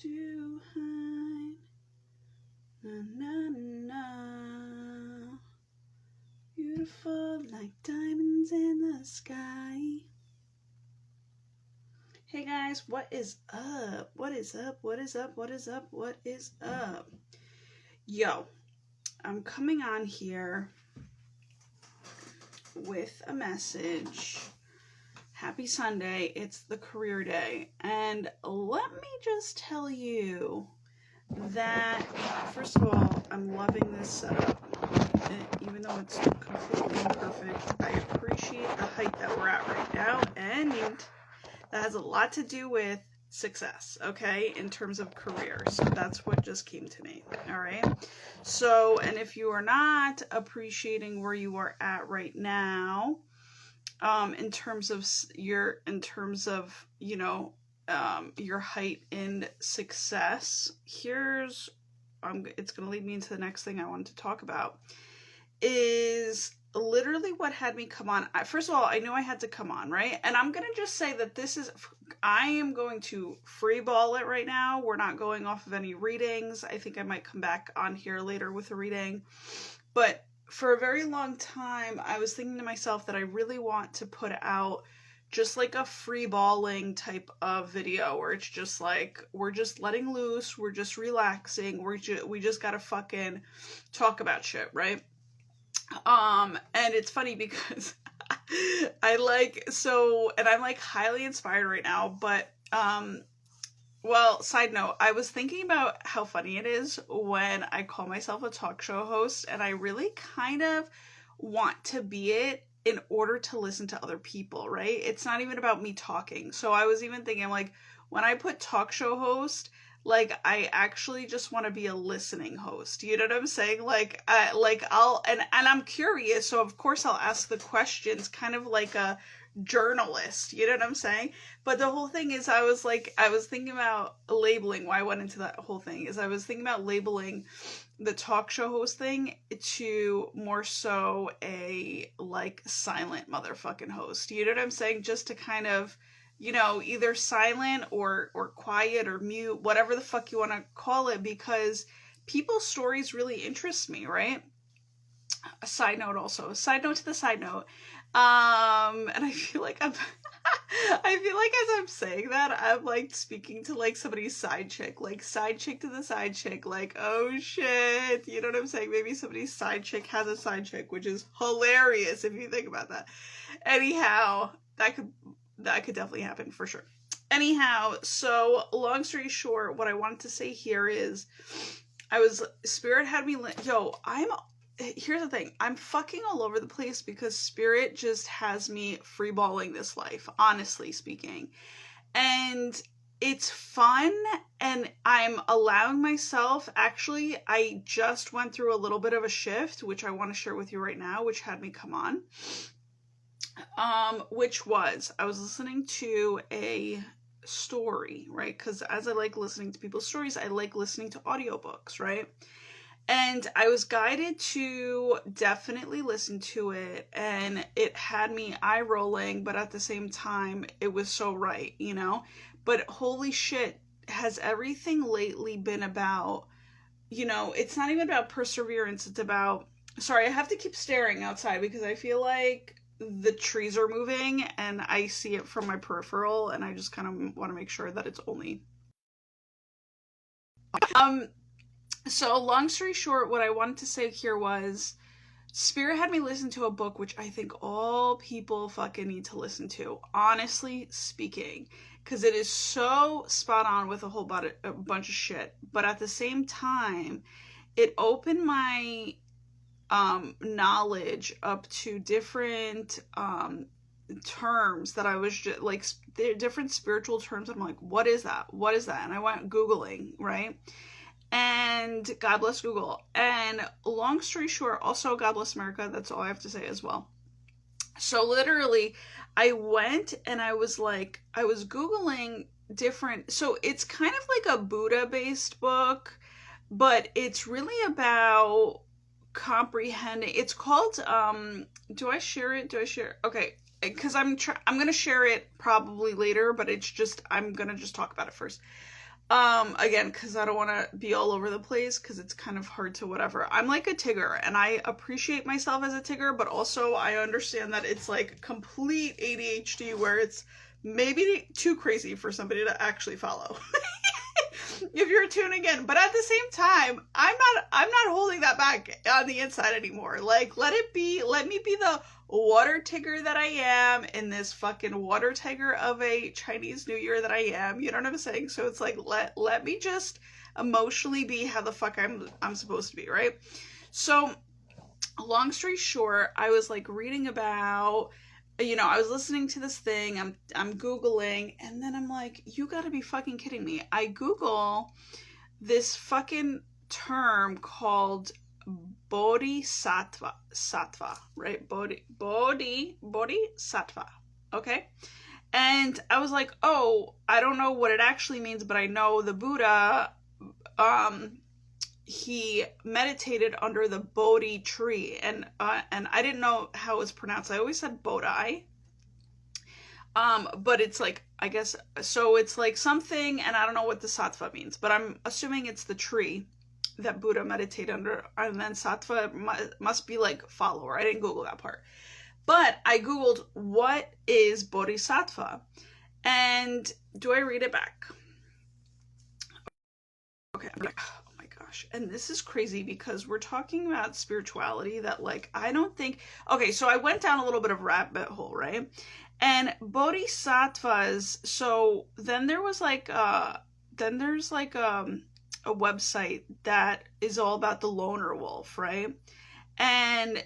to hide. Na na na. Beautiful like diamonds in the sky. Hey guys, what is up? What is up? What is up? What is up? What is up? Yo, I'm coming on here with a message. Happy Sunday. It's the career day. And let me just tell you that, first of all, I'm loving this setup. Even though it's completely imperfect, I appreciate the height that we're at right now. And that has a lot to do with success, okay, in terms of career. So that's what just came to me. All right. So, and if you are not appreciating where you are at right now, in terms of your height in success, it's going to lead me into the next thing I wanted to talk about, is literally what had me come on. First of all, I knew I had to come on, right? And I'm going to just say that I am going to freeball it right now. We're not going off of any readings. I think I might come back on here later with a reading. But for a very long time, I was thinking to myself that I really want to put out just like a freeballing type of video where it's just like, we're just letting loose, we're just relaxing, we just gotta fucking talk about shit, right? And it's funny because I'm like highly inspired right now, but well, side note, I was thinking about how funny it is when I call myself a talk show host, and I really kind of want to be it in order to listen to other people, right? It's not even about me talking. So I was even thinking, like, when I put talk show host, like, I actually just want to be a listening host. You know what I'm saying? Like I'm curious, so of course I'll ask the questions, kind of like a journalist, you know what I'm saying? But the whole thing is, I was thinking about labeling. Why I went into that whole thing is I was thinking about labeling the talk show host thing to more so a like silent motherfucking host. You know what I'm saying? Just to kind of, either silent or quiet or mute, whatever the fuck you want to call it, because people's stories really interest me, right? A side note to the side note. And I feel like as I'm saying that, I'm like speaking to like somebody's side chick to the side chick, like, oh shit, you know what I'm saying? Maybe somebody's side chick has a side chick, which is hilarious if you think about that. Anyhow, that could definitely happen for sure. Anyhow, so long story short, what I wanted to say here is, Spirit had me, here's the thing, I'm fucking all over the place because Spirit just has me freeballing this life, honestly speaking. And it's fun, and I'm allowing myself, actually, I just went through a little bit of a shift, which I want to share with you right now, which had me come on. Which was, I was listening to a story, right? Because as I like listening to people's stories, I like listening to audiobooks, right? And I was guided to definitely listen to it, and it had me eye rolling, but at the same time, it was so right, But holy shit, has everything lately been about, it's not even about perseverance, it's about, sorry, I have to keep staring outside because I feel like the trees are moving and I see it from my peripheral, and I just kind of want to make sure that it's only... So long story short, what I wanted to say here was, Spirit had me listen to a book which I think all people fucking need to listen to, honestly speaking, because it is so spot on with a bunch of shit. But at the same time, it opened my knowledge up to different terms that I was just like, different spiritual terms. I'm like, what is that? What is that? And I went Googling, right? And God bless Google. And long story short, also God bless America. That's all I have to say as well. So literally, I went and I was Googling different, so it's kind of like a Buddha-based book, but it's really about comprehending. It's called, do I share it? Okay. Because I'm going to share it probably later, but I'm going to just talk about it first. Again, because I don't want to be all over the place, because it's kind of hard to whatever. I'm like a Tigger, and I appreciate myself as a Tigger, but also I understand that it's like complete ADHD where it's maybe too crazy for somebody to actually follow. If you're tuning in, but at the same time, I'm not holding that back on the inside anymore. Like, let me be the water Tigger that I am in this fucking water Tigger of a Chinese New Year that I am. You know what I'm saying? So it's like, let me just emotionally be how the fuck I'm supposed to be, right? So long story short, I was like reading about, I was listening to this thing, I'm Googling, and then I'm like, you gotta be fucking kidding me. I Google this fucking term called bodhisattva, right? Bodhisattva, okay? And I was like, oh, I don't know what it actually means, but I know the Buddha, he meditated under the Bodhi tree, and I didn't know how it was pronounced. I always said Bodhi, but it's like, I guess, so it's like something, and I don't know what the sattva means, but I'm assuming it's the tree that Buddha meditated under, and then sattva must be like follower. I didn't Google that part, but I Googled what is bodhisattva, and do I read it back? Okay, I'm like, oh my gosh. And this is crazy because we're talking about spirituality that, like, I don't think, okay, so I went down a little bit of rabbit hole, right? And bodhisattvas, so then there was like, then there's like a website that is all about the loner wolf, right? And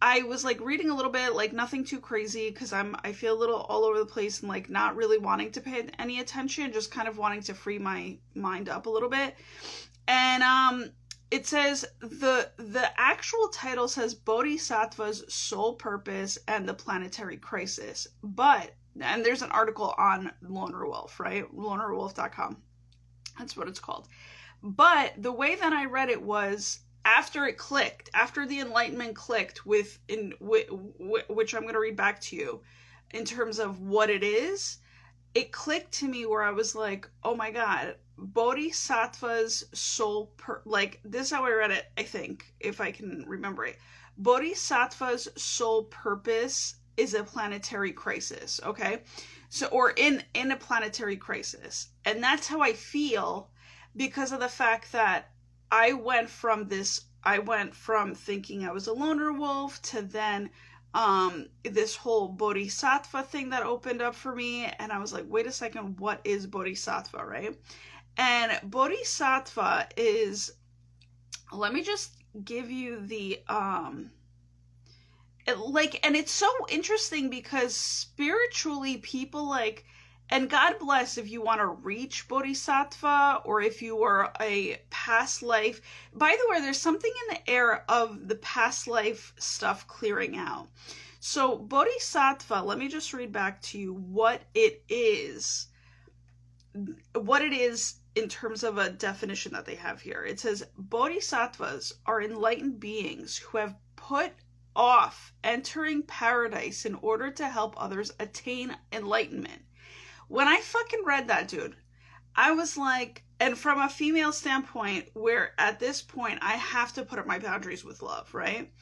I was like reading a little bit, like nothing too crazy, because I feel a little all over the place and like not really wanting to pay any attention, just kind of wanting to free my mind up a little bit. And it says the actual title says Bodhisattva's Sole Purpose and the Planetary Crisis, and there's an article on Loner Wolf, right? Lonerwolf.com. That's what it's called. But the way that I read it was, after it clicked, after the enlightenment clicked which I'm going to read back to you in terms of what it is, it clicked to me where I was like, oh my God, Bodhisattva's like, this is how I read it, I think, if I can remember it. Bodhisattva's sole purpose is a planetary crisis, okay? So, or in a planetary crisis. And that's how I feel, because of the fact that I went from thinking I was a loner wolf to then this whole bodhisattva thing that opened up for me, and I was like, wait a second, what is bodhisattva, right? And bodhisattva is, let me just give you the and it's so interesting because spiritually people like, and God bless if you want to reach bodhisattva, or if you were a past life. By the way, there's something in the air of the past life stuff clearing out. So bodhisattva, let me just read back to you what it is in terms of a definition that they have here. It says, bodhisattvas are enlightened beings who have put off entering paradise in order to help others attain enlightenment. When I fucking read that, dude, I was like, and from a female standpoint, where at this point I have to put up my boundaries with love, right?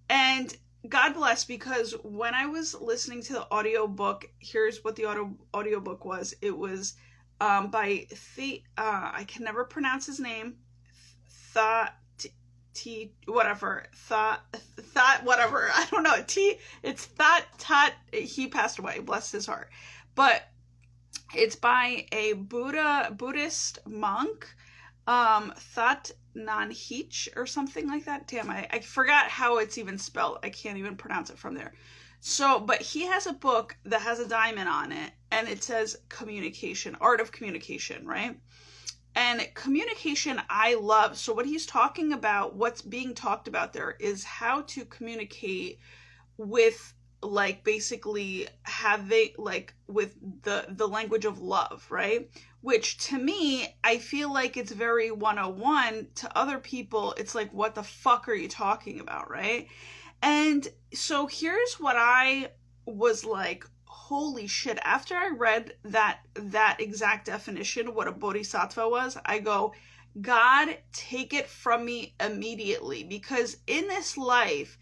And God bless, because when I was listening to the audiobook, here's what the audiobook was. It was by I can never pronounce his name. Whatever. I don't know. It's Thought. He passed away. Bless his heart. But it's by a Buddhist monk, Thought Nanhich or something like that. Damn, I forgot how it's even spelled. I can't even pronounce it from there. So, but he has a book that has a diamond on it, and it says communication, art of communication, right? And communication I love. So what he's talking about, what's being talked about there, is how to communicate with, like, basically having, like, with the language of love, right? Which to me, I feel like it's very 101. To other people, it's like, what the fuck are you talking about, right? And so here's what I was like, holy shit, after I read that exact definition, what a bodhisattva was, I go, God, take it from me immediately. Because in this life,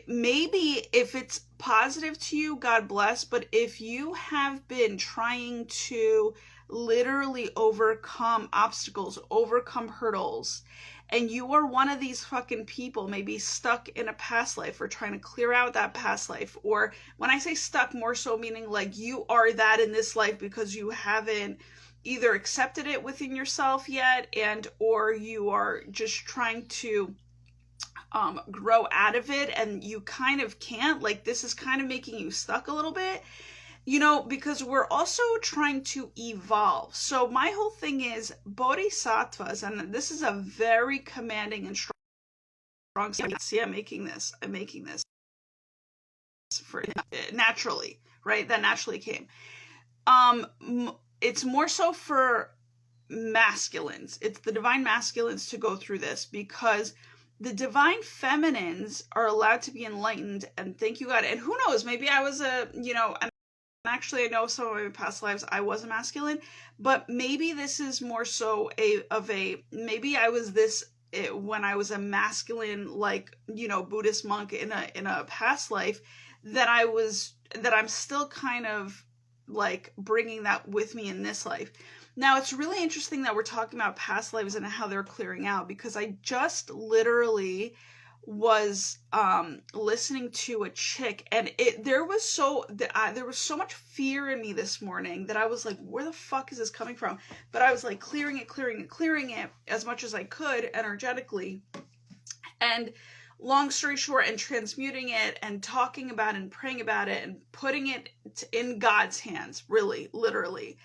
maybe if it's positive to you, God bless, but if you have been trying to literally overcome obstacles, overcome hurdles, and you are one of these fucking people maybe stuck in a past life or trying to clear out that past life, or when I say stuck, more so meaning like you are that in this life because you haven't either accepted it within yourself yet, and or you are just trying to grow out of it and you kind of can't, like this is kind of making you stuck a little bit, you know, because we're also trying to evolve. So my whole thing is bodhisattvas, and this is a very commanding and strong, see, I'm making this for naturally, right? That naturally came. It's more so for masculines. It's the divine masculines to go through this, because the divine feminines are allowed to be enlightened, and thank you God. And who knows, maybe I was a, you know, and actually I know some of my past lives I was a masculine, but maybe this is more so maybe I was this when I was a masculine, like, you know, Buddhist monk in a past life, that I'm still kind of like bringing that with me in this life. Now, it's really interesting that we're talking about past lives and how they're clearing out, because I just literally was listening to a chick, and there was so much fear in me this morning that I was like, where the fuck is this coming from? But I was like clearing it as much as I could energetically, and long story short, and transmuting it and talking about it and praying about it and putting it in God's hands, really, literally.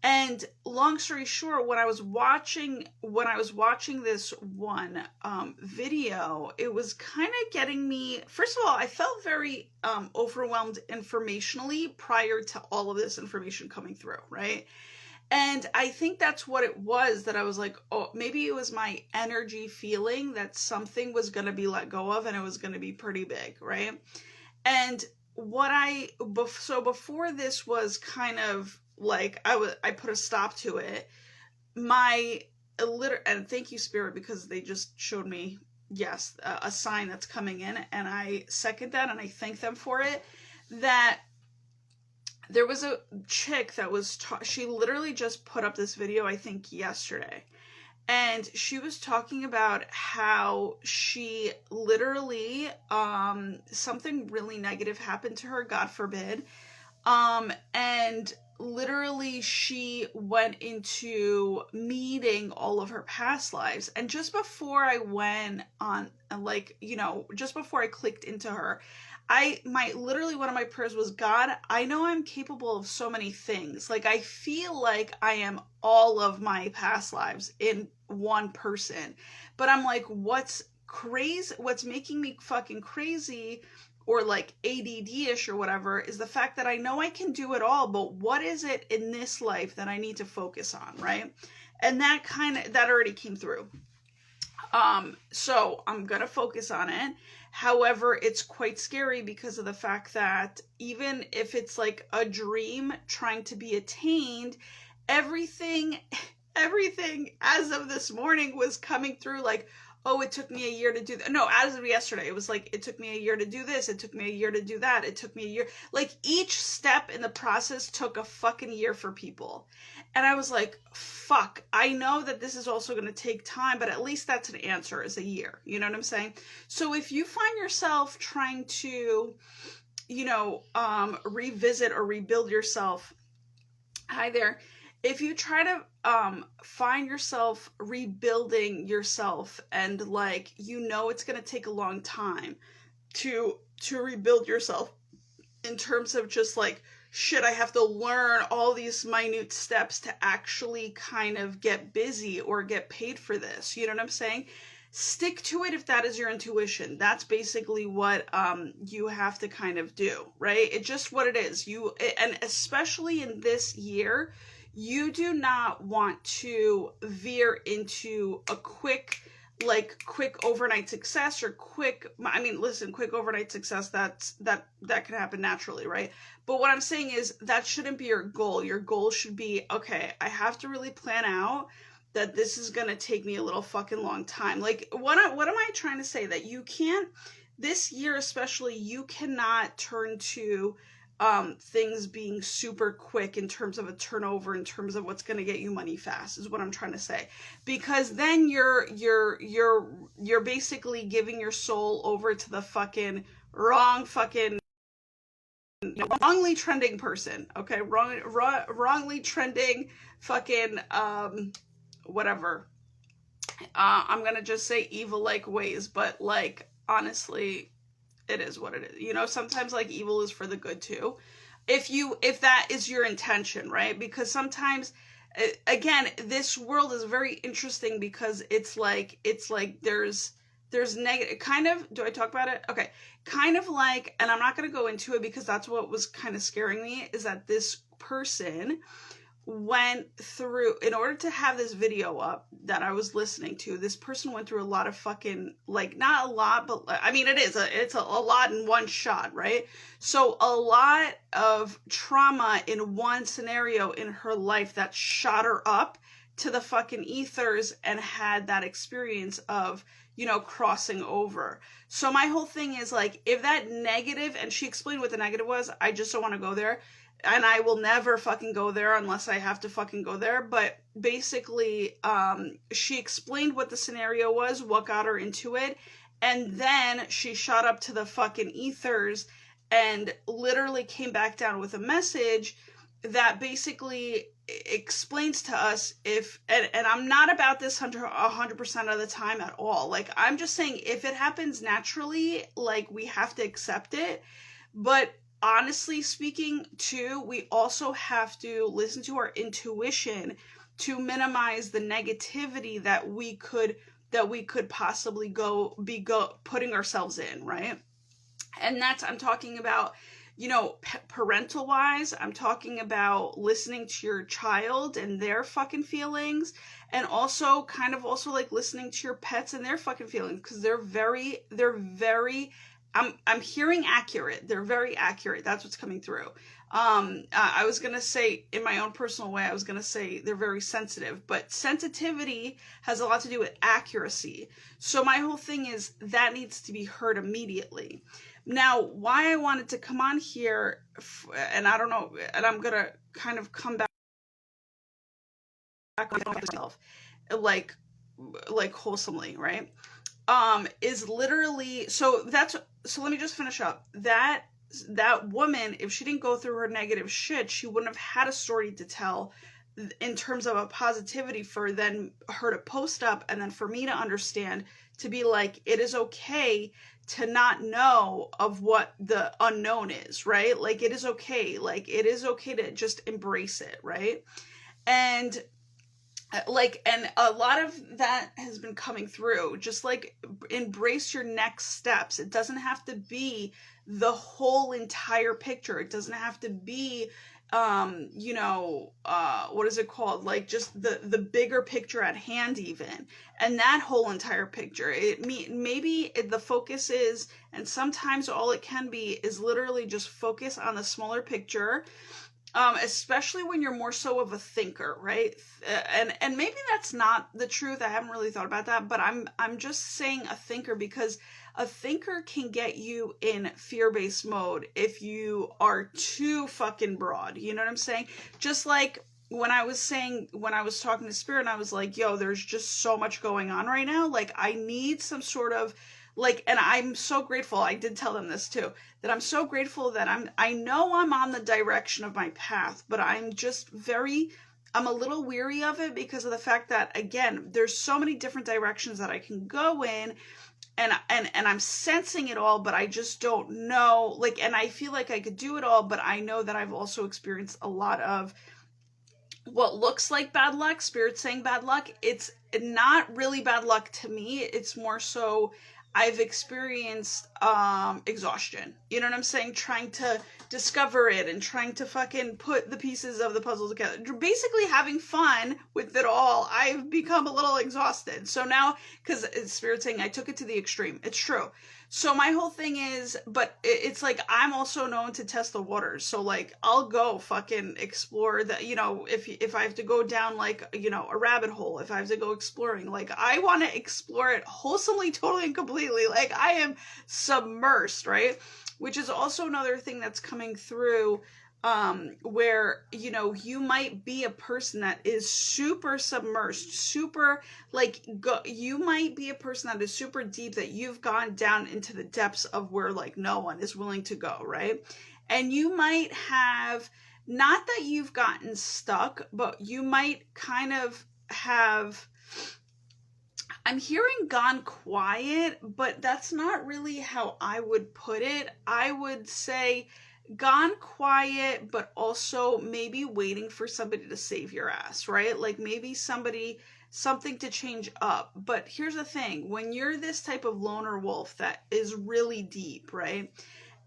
And long story short, when I was watching this one video, it was kind of getting me, first of all, I felt very overwhelmed informationally prior to all of this information coming through, right? And I think that's what it was, that I was like, oh, maybe it was my energy feeling that something was going to be let go of, and it was going to be pretty big, right? And so before this was kind of like, I put a stop to it. And thank you, Spirit, because they just showed me, yes, a sign that's coming in, and I second that and I thank them for it. That there was a chick that was, she literally just put up this video, I think yesterday, and she was talking about how she literally, something really negative happened to her, God forbid, and literally she went into meeting all of her past lives. And just before I went on, like, you know, just before I clicked into her, literally one of my prayers was, God, I know I'm capable of so many things. Like, I feel like I am all of my past lives in one person, but I'm like, what's making me fucking crazy, or like ADD-ish or whatever, is the fact that I know I can do it all, but what is it in this life that I need to focus on, right? And that already came through. So I'm gonna focus on it. However, it's quite scary because of the fact that even if it's like a dream trying to be attained, everything as of this morning was coming through like, oh, it took me a year to do that. No, as of yesterday, it was like, it took me a year to do this. It took me a year to do that. It took me a year. Like, each step in the process took a fucking year for people. And I was like, fuck, I know that this is also going to take time, but at least that's an answer, is a year. You know what I'm saying? So if you find yourself trying to, you know, revisit or rebuild yourself, hi there. If you try to find yourself rebuilding yourself, and like, you know, it's going to take a long time to rebuild yourself in terms of just like, shit, I have to learn all these minute steps to actually kind of get busy or get paid for this. You know what I'm saying? Stick to it if that is your intuition. That's basically what you have to kind of do, right? It's just what it is. And especially in this year, you do not want to veer into a quick like quick overnight success or quick overnight success, that can happen naturally, right? But what I'm saying is that shouldn't be your goal. Your goal should be, okay, I have to really plan out that this is going to take me a little fucking long time. Like, what am I trying to say? That you can't, this year especially, you cannot turn to things being super quick in terms of a turnover, in terms of what's going to get you money fast, is what I'm trying to say. Because then you're basically giving your soul over to the fucking wrongly trending person. Okay, wrongly trending fucking whatever. I'm gonna just say evil like ways, but like honestly, it is what it is. You know, sometimes like evil is for the good too. If that is your intention, right? Because sometimes, again, this world is very interesting because it's like there's negative kind of. Do I talk about it? Okay, kind of like, and I'm not going to go into it because that's what was kind of scaring me, is that this person went through, in order to have this video up that I was listening to, this person went through a lot of fucking, like, not a lot, but I mean, it's a lot in one shot, right? So a lot of trauma in one scenario in her life that shot her up to the fucking ethers and had that experience of, you know, crossing over. So my whole thing is like, if that negative, and she explained what the negative was, I just don't want to go there. And I will never fucking go there unless I have to fucking go there. But basically, she explained what the scenario was, what got her into it. And then she shot up to the fucking ethers and literally came back down with a message that basically explains to us if, and I'm not about this 100% of the time at all. Like, I'm just saying if it happens naturally, like, we have to accept it. But honestly speaking too, we also have to listen to our intuition to minimize the negativity that we could possibly be putting ourselves in, right? And that's, I'm talking about, you know, parental wise, I'm talking about listening to your child and their fucking feelings, and also kind of also like listening to your pets and their fucking feelings, because they're very I'm hearing accurate. They're very accurate. That's what's coming through. I was going to say, in my own personal way, I was going to say they're very sensitive, but sensitivity has a lot to do with accuracy. So my whole thing is that needs to be heard immediately. Now, why I wanted to come on here, and I don't know, and I'm going to kind of come back on myself, like wholesomely, right? Is literally, so let me just finish up. That woman, if she didn't go through her negative shit, she wouldn't have had a story to tell in terms of a positivity for then her to post up, and then for me to understand, to be like, it is okay to not know of what the unknown is, right? Like, it is okay. Like, it is okay to just embrace it, right? And like, and a lot of that has been coming through, just like embrace your next steps. It doesn't have to be the whole entire picture. It doesn't have to be you know, what is it called, like just the bigger picture at hand even, and that whole entire picture. Maybe the focus is, and sometimes all it can be is literally just focus on the smaller picture. Especially when you're more so of a thinker, right? And maybe that's not the truth. I haven't really thought about that, but I'm just saying a thinker, because a thinker can get you in fear-based mode if you are too fucking broad. You know what I'm saying? Just like when I was talking to Spirit, I was like, yo, there's just so much going on right now. Like, I need some sort of, like, and I'm so grateful, I did tell them this too, that I'm so grateful that I know I'm on the direction of my path, but I'm a little weary of it because of the fact that, again, there's so many different directions that I can go in, and I'm sensing it all, but I just don't know, like, and I feel like I could do it all, but I know that I've also experienced a lot of what looks like bad luck. Spirit saying bad luck. It's not really bad luck to me. It's more so, I've experienced exhaustion. You know what I'm saying? Trying to discover it and trying to fucking put the pieces of the puzzle together. Basically having fun with it all. I've become a little exhausted. So now, because Spirit's saying I took it to the extreme. It's true. So my whole thing is, but it's like, I'm also known to test the waters. So like, I'll go fucking explore that, you know, if I have to go down like, you know, a rabbit hole, if I have to go exploring, like I want to explore it wholesomely, totally and completely. Like I am submersed, right? Which is also another thing that's coming through, where, you know, you might be a person that is super submersed, super like, you might be a person that is super deep, that you've gone down into the depths of where like no one is willing to go, right? And you might have, not that you've gotten stuck, but you might kind of have, I'm hearing gone quiet, but that's not really how I would put it. I would say gone quiet, but also maybe waiting for somebody to save your ass, right? Like maybe something to change up. But here's the thing, when you're this type of loner wolf that is really deep, right?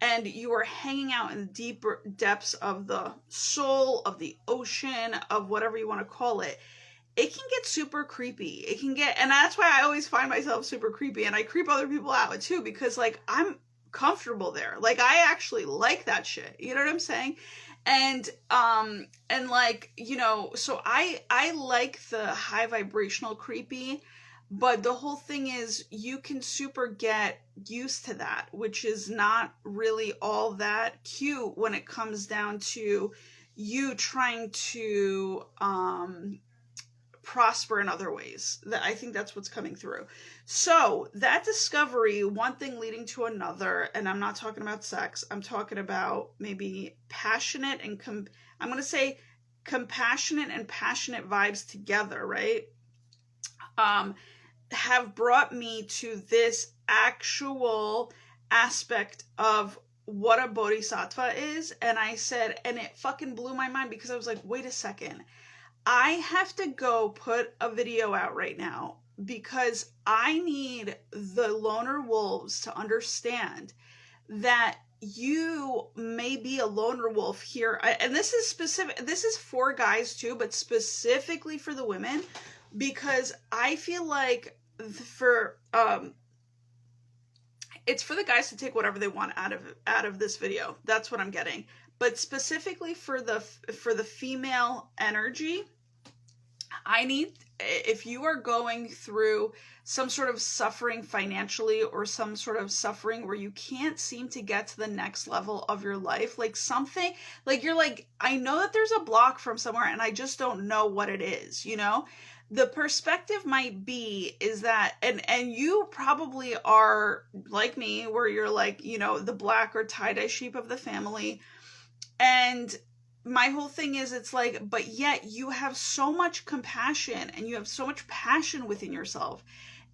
And you are hanging out in the deeper depths of the soul, of the ocean, of whatever you want to call it, it can get super creepy. It can get, and that's why I always find myself super creepy, and I creep other people out too, because like I'm comfortable there. Like I actually like that shit. You know what I'm saying? And like, you know, so I like the high vibrational creepy, but the whole thing is you can super get used to that, which is not really all that cute when it comes down to you trying to prosper in other ways. That I think that's what's coming through. So that discovery, one thing leading to another, and I'm not talking about sex, I'm talking about maybe passionate and I'm going to say compassionate and passionate vibes together, right? Have brought me to this actual aspect of what a bodhisattva is. And I said, and it fucking blew my mind, because I was like, wait a second, I have to go put a video out right now, because I need the loner wolves to understand that you may be a loner wolf here. And this is specific, this is for guys too, but specifically for the women, because I feel like it's for the guys to take whatever they want out of this video. That's what I'm getting. But specifically for the female energy, I need, if you are going through some sort of suffering financially, or some sort of suffering where you can't seem to get to the next level of your life, like something, like you're like, I know that there's a block from somewhere and I just don't know what it is, you know? The perspective might be is that, and you probably are like me, where you're like, you know, the black or tie-dye sheep of the family. And my whole thing is, it's like, but yet you have so much compassion and you have so much passion within yourself,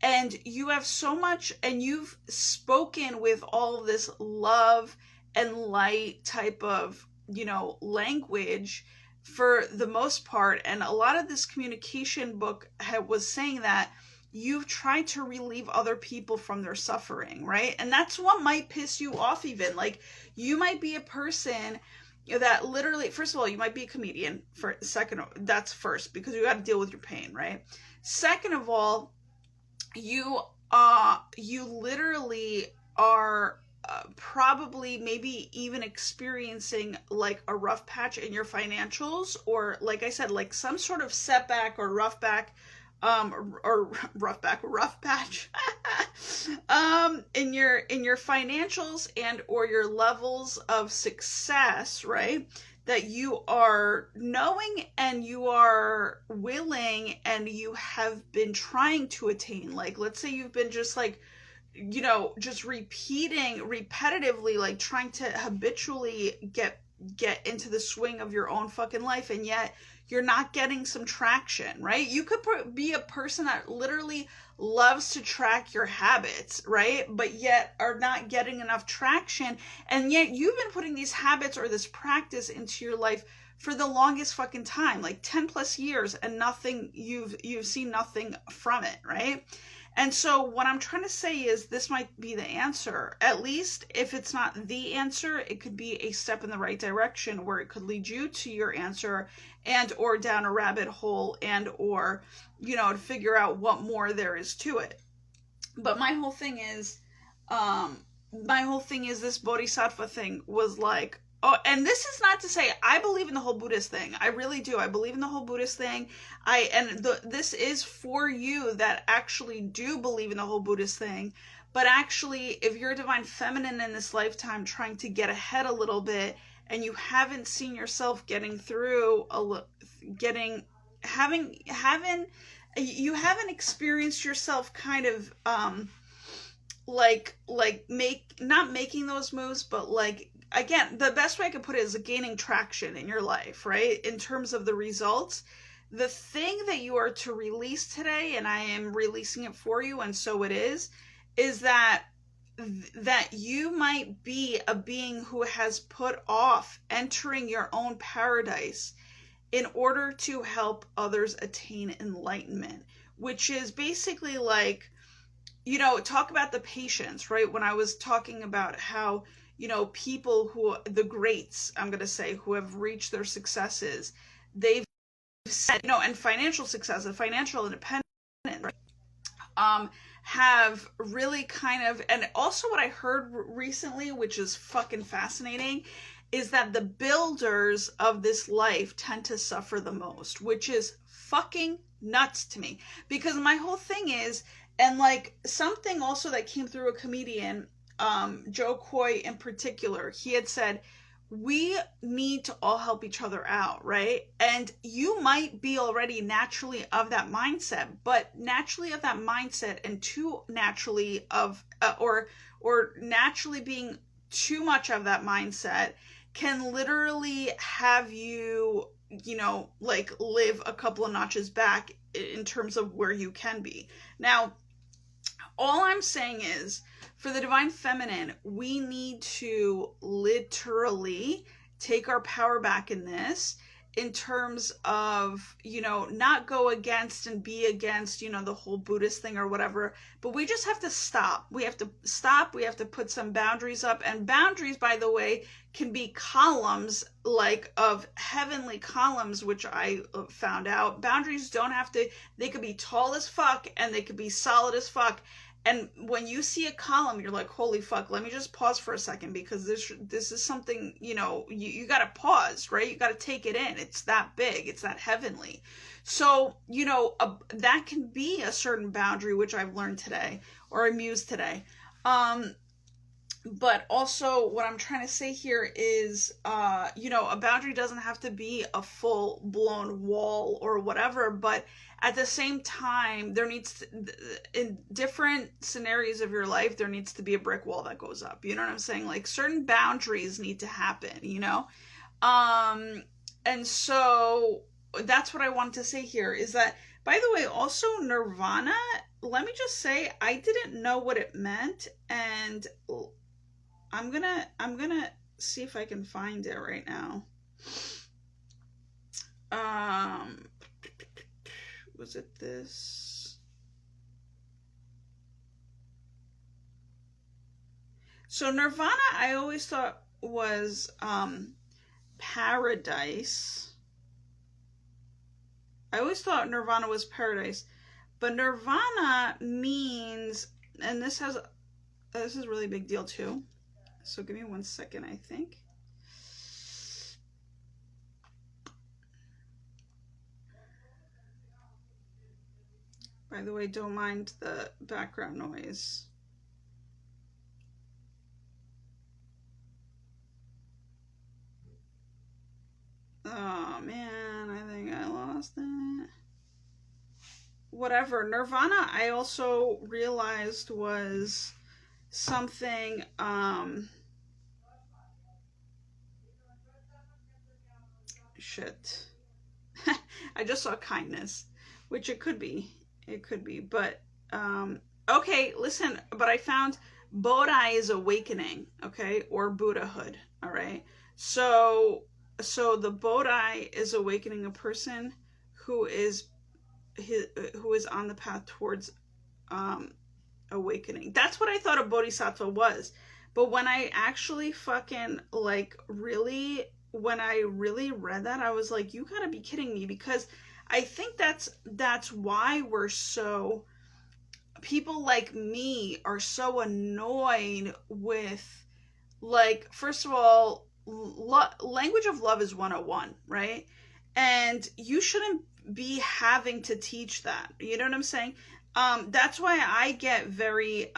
and you have so much, and you've spoken with all of this love and light type of, you know, language for the most part. And a lot of this communication book was saying that you've tried to relieve other people from their suffering, right? And that's what might piss you off even. Like, you might be a person that literally, first of all, you might be a comedian. For second, that's first, because you got to deal with your pain, right? Second of all, you literally are probably maybe even experiencing like a rough patch in your financials, or like I said, like some sort of setback or rough patch in your financials and or your levels of success, right? That you are knowing and you are willing and you have been trying to attain. Like, let's say you've been just like, you know, just repetitively, like trying to habitually get into the swing of your own fucking life, and yet you're not getting some traction, right? You could be a person that literally loves to track your habits, right? But yet are not getting enough traction, and yet you've been putting these habits or this practice into your life for the longest fucking time, like 10 plus years, and nothing, you've seen nothing from it, right? And so what I'm trying to say is this might be the answer. At least if it's not the answer, it could be a step in the right direction where it could lead you to your answer, and or down a rabbit hole, and or, you know, to figure out what more there is to it. But my whole thing is this bodhisattva thing was like, oh, and this is not to say I believe in the whole Buddhist thing. I really do. I believe in the whole Buddhist thing. This is for you that actually do believe in the whole Buddhist thing. But actually, if you're a divine feminine in this lifetime trying to get ahead a little bit, and you haven't seen yourself getting through you haven't experienced yourself kind of not making those moves, but like, again, the best way I could put it is gaining traction in your life, right? In terms of the results, the thing that you are to release today, and I am releasing it for you, and so it is that you might be a being who has put off entering your own paradise in order to help others attain enlightenment, which is basically like, you know, talk about the patience, right? When I was talking about how, you know, people who, the greats, I'm going to say, who have reached their successes, they've said, you know, and financial success and financial independence, right? Have really kind of, and also what I heard recently, which is fucking fascinating, is that the builders of this life tend to suffer the most, which is fucking nuts to me. Because my whole thing is, and like something also that came through a comedian, Joe Coy in particular, he had said, we need to all help each other out, right? And you might be already naturally of that mindset, but naturally of that mindset and too naturally of, or naturally being too much of that mindset can literally have you, you know, like live a couple of notches back in terms of where you can be. Now, all I'm saying is, for the divine feminine, we need to literally take our power back in this, in terms of, you know, not go against and be against, you know, the whole Buddhist thing or whatever, but we just have to stop. We have to stop. We have to put some boundaries up. And boundaries, by the way, can be columns, like of heavenly columns, which I found out. Boundaries don't have to, they could be tall as fuck and they could be solid as fuck. And when you see a column, you're like, holy fuck, let me just pause for a second, because this is something, you know, you got to pause, right? You got to take it in. It's that big. It's that heavenly. So, you know, that can be a certain boundary, which I've learned today, or I mused today. But also what I'm trying to say here is, you know, a boundary doesn't have to be a full blown wall or whatever, but at the same time, there needs to, in different scenarios of your life, there needs to be a brick wall that goes up. You know what I'm saying? Like, certain boundaries need to happen, you know? And so that's what I wanted to say here, is that, by the way, also nirvana, let me just say, I didn't know what it meant, and I'm gonna see if I can find it right now. Was it this? So nirvana, I always thought was paradise. I always thought nirvana was paradise, but nirvana means, and this is a really big deal too. So give me 1 second, I think. By the way, don't mind the background noise. Oh man, I think I lost it. Whatever. Nirvana, I also realized was something, shit. I just saw kindness, which it could be, but, okay, listen, but I found Bodhi is awakening, okay, or Buddhahood, all right? So the Bodhi is awakening a person who is on the path towards awakening. That's what I thought a bodhisattva was. But when I actually fucking like really, when I really read that, I was like, you gotta be kidding me. Because I think that's why we're so, people like me are so annoyed with, like, first of all, language of love is 101, right? And you shouldn't be having to teach that. You know what I'm saying? That's why I get very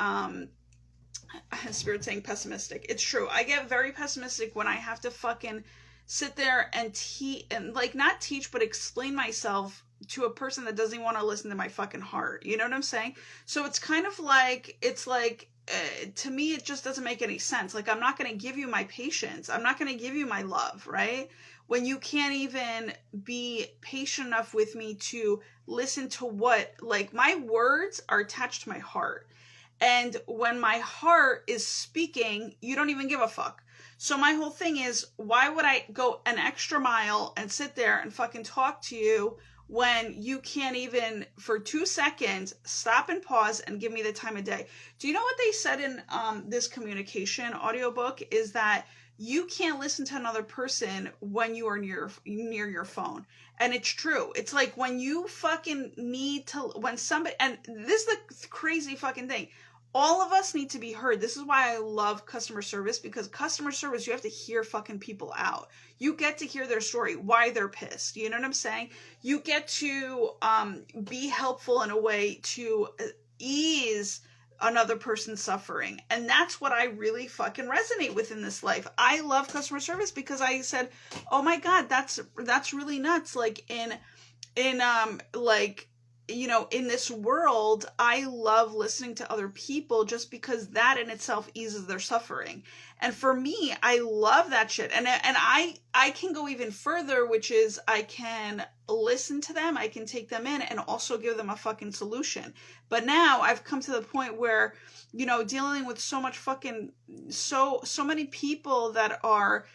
spirit saying pessimistic. It's true. I get very pessimistic when I have to fucking sit there and teach, and like not teach but explain myself to a person that doesn't want to listen to my fucking heart. You know what I'm saying? So it's kind of like, it's like, to me it just doesn't make any sense. Like, I'm not going to give you my patience, I'm not going to give you my love, right? When you can't even be patient enough with me to listen to what, like, my words are attached to my heart. And when my heart is speaking, you don't even give a fuck. So my whole thing is, why would I go an extra mile and sit there and fucking talk to you when you can't even for 2 seconds stop and pause and give me the time of day? Do you know what they said in this communication audiobook is that you can't listen to another person when you are near your phone. And it's true. It's like when you fucking need to, when somebody, and this is the crazy fucking thing, all of us need to be heard. This is why I love customer service, because customer service, you have to hear fucking people out. You get to hear their story, why they're pissed. You know what I'm saying? You get to be helpful in a way to ease another person's suffering. And that's what I really fucking resonate with in this life. I love customer service because I said, oh my God, that's really nuts. Like in like, you know, in this world, I love listening to other people just because that in itself eases their suffering. And for me, I love that shit. And I can go even further, which is I can listen to them, I can take them in and also give them a fucking solution. But now I've come to the point where, you know, dealing with so much fucking, so many people that are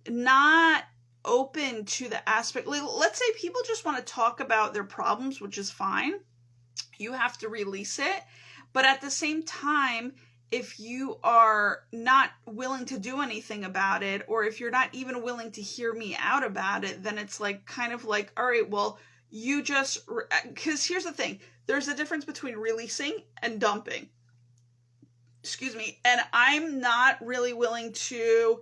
not open to the aspect, like, let's say people just want to talk about their problems, which is fine. You have to release it. But at the same time, if you are not willing to do anything about it, or if you're not even willing to hear me out about it, then it's like, kind of like, all right, well, you just, because here's the thing, there's a difference between releasing and dumping. Excuse me. And I'm not really willing to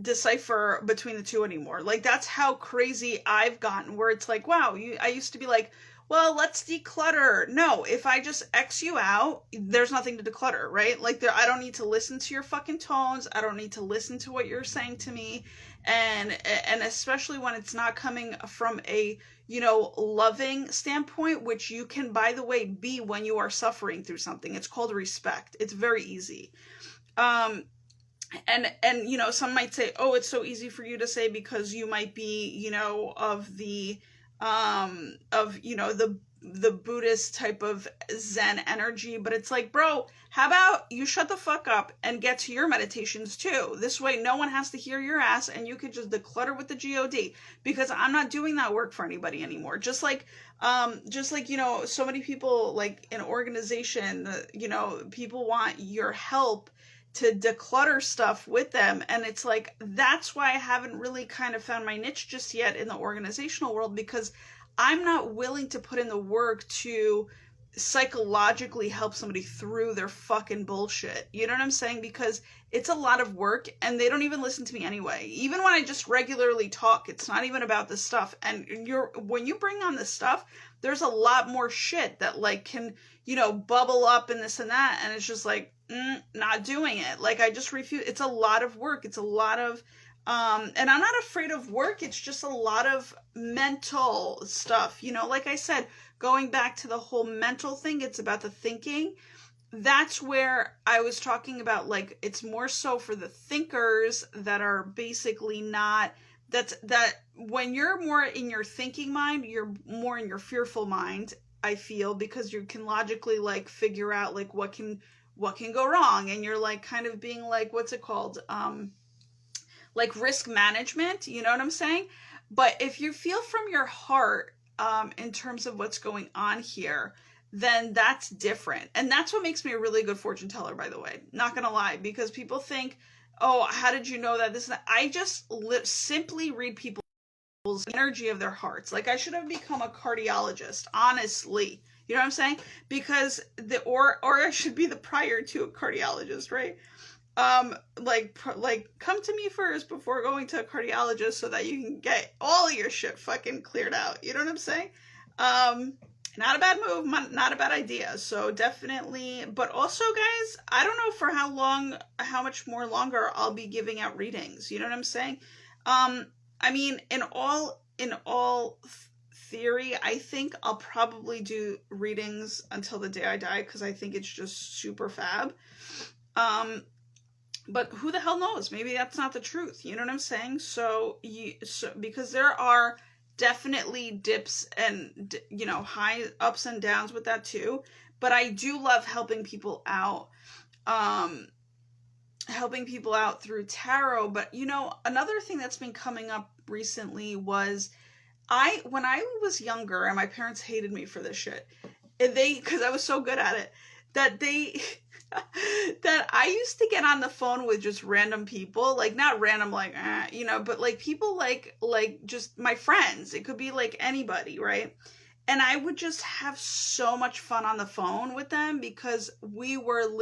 decipher between the two anymore. Like, that's how crazy I've gotten, where it's like, wow, I used to be like, well, let's declutter. No, if I just X you out, there's nothing to declutter, right? Like, I don't need to listen to your fucking tones. I don't need to listen to what you're saying to me. And especially when it's not coming from a, you know, loving standpoint, which you can, by the way, be when you are suffering through something. It's called respect. It's very easy. And you know, some might say, oh, it's so easy for you to say because you might be, you know, of the you know, the Buddhist type of Zen energy. But it's like, bro, how about you shut the fuck up and get to your meditations too? This way no one has to hear your ass and you could just declutter with the God, because I'm not doing that work for anybody anymore. Just like, you know, so many people, like in organization, you know, people want your help to declutter stuff with them. And it's like, that's why I haven't really kind of found my niche just yet in the organizational world, because I'm not willing to put in the work to psychologically help somebody through their fucking bullshit. You know what I'm saying? Because it's a lot of work and they don't even listen to me anyway. Even when I just regularly talk, it's not even about this stuff. And when you bring on this stuff, there's a lot more shit that like can, you know, bubble up and this and that. And it's just like, not doing it. Like, I just refuse. It's a lot of work. It's a lot of, and I'm not afraid of work. It's just a lot of mental stuff. You know, like I said, going back to the whole mental thing, it's about the thinking. That's where I was talking about, like, it's more so for the thinkers that are basically not, that when you're more in your thinking mind, you're more in your fearful mind, I feel, because you can logically like figure out like what can go wrong, and you're like kind of being like, what's it called, like risk management, you know what I'm saying? But if you feel from your heart, in terms of what's going on here, then that's different. And that's what makes me a really good fortune teller, by the way. Not gonna lie, because people think, oh, how did you know that? This and that. I just simply read people's energy of their hearts. Like, I should have become a cardiologist, honestly. You know what I'm saying? Because or I should be the prior to a cardiologist, right? Like come to me first before going to a cardiologist so that you can get all of your shit fucking cleared out. You know what I'm saying? Not a bad move, not a bad idea. So definitely, but also, guys, I don't know for how much more longer I'll be giving out readings. You know what I'm saying? I mean, in all theory, I think I'll probably do readings until the day I die, because I think it's just super fab. But who the hell knows? Maybe that's not the truth. You know what I'm saying? So because there are definitely dips and, you know, high ups and downs with that too. But I do love helping people out. Through tarot. But, you know, another thing that's been coming up recently was when I was younger, and my parents hated me for this shit, because I was so good at it, that I used to get on the phone with just random people, like not random, like, you know, but like people like just my friends. It could be like anybody, right? And I would just have so much fun on the phone with them, because we would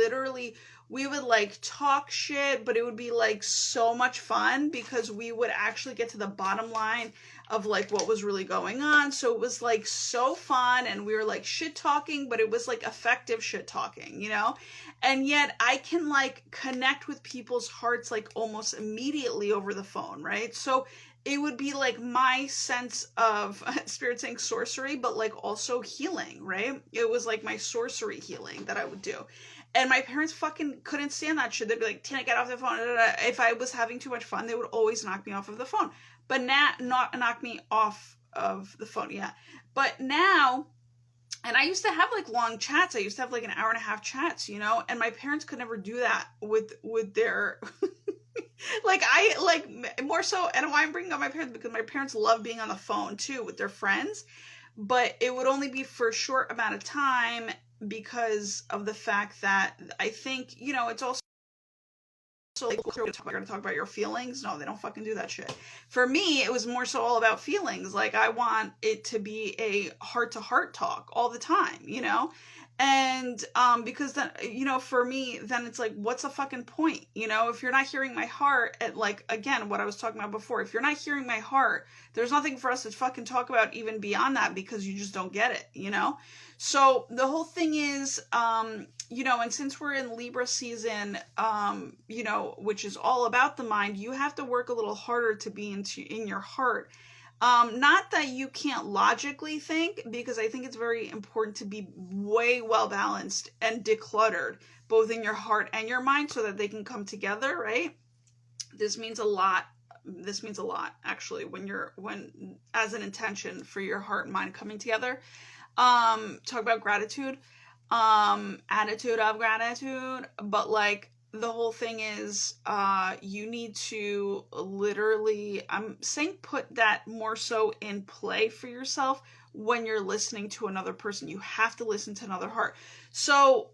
like talk shit, but it would be like so much fun, because we would actually get to the bottom line of like what was really going on. So it was like so fun, and we were like shit talking, but it was like effective shit talking, you know? And yet I can like connect with people's hearts like almost immediately over the phone, right? So it would be like my sense of spirit saying sorcery, but like also healing, right? It was like my sorcery healing that I would do. And my parents fucking couldn't stand that shit. They'd be like, Tina, get off the phone. If I was having too much fun, they would always knock me off of the phone. But not knock me off of the phone, yeah. But now, and I used to have like long chats. I used to have like an hour and a half chats, you know? And my parents could never do that with their... like I like more so, and why I'm bringing up my parents, because my parents love being on the phone too with their friends, but it would only be for a short amount of time, because of the fact that I think, you know, it's also like, you're going to talk about your feelings. No, they don't fucking do that shit. For me, it was more so all about feelings. Like, I want it to be a heart to heart talk all the time, you know? And because then, you know, for me, then it's like, what's the fucking point? You know, if you're not hearing my heart, at like, again, what I was talking about before, if you're not hearing my heart, there's nothing for us to fucking talk about even beyond that, because you just don't get it, you know? So the whole thing is, you know, and since we're in Libra season, you know, which is all about the mind, you have to work a little harder to be in your heart. Not that you can't logically think, because I think it's very important to be way well balanced and decluttered, both in your heart and your mind, so that they can come together, right? This means a lot, actually, when as an intention for your heart and mind coming together. Talk about gratitude, attitude of gratitude, but like, the whole thing is, you need to literally, I'm saying, put that more so in play for yourself when you're listening to another person. You have to listen to another heart. So,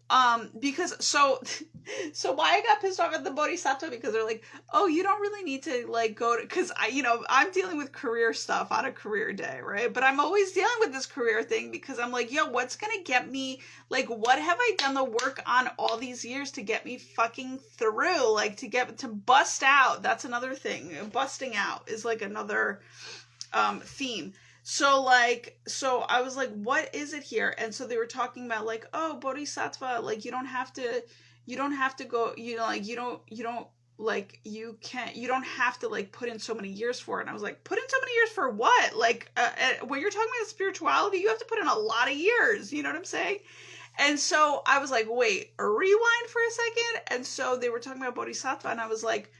so why I got pissed off at the Bodhisattva, because they're like, oh, you don't really need to like go to, cause you know, I'm dealing with career stuff on a career day, right? But I'm always dealing with this career thing, because I'm like, yo, what's going to get me, like, what have I done the work on all these years to get me fucking through, like, to bust out. That's another thing. Busting out is like another, theme. So I was like, what is it here? And so they were talking about like, oh, Bodhisattva, like, you don't have to go, you know, like, you don't like, you don't have to like put in so many years for it. And I was like, put in so many years for what? Like, when you're talking about spirituality, you have to put in a lot of years. You know what I'm saying? And so I was like, wait, rewind for a second. And so they were talking about Bodhisattva, and I was like,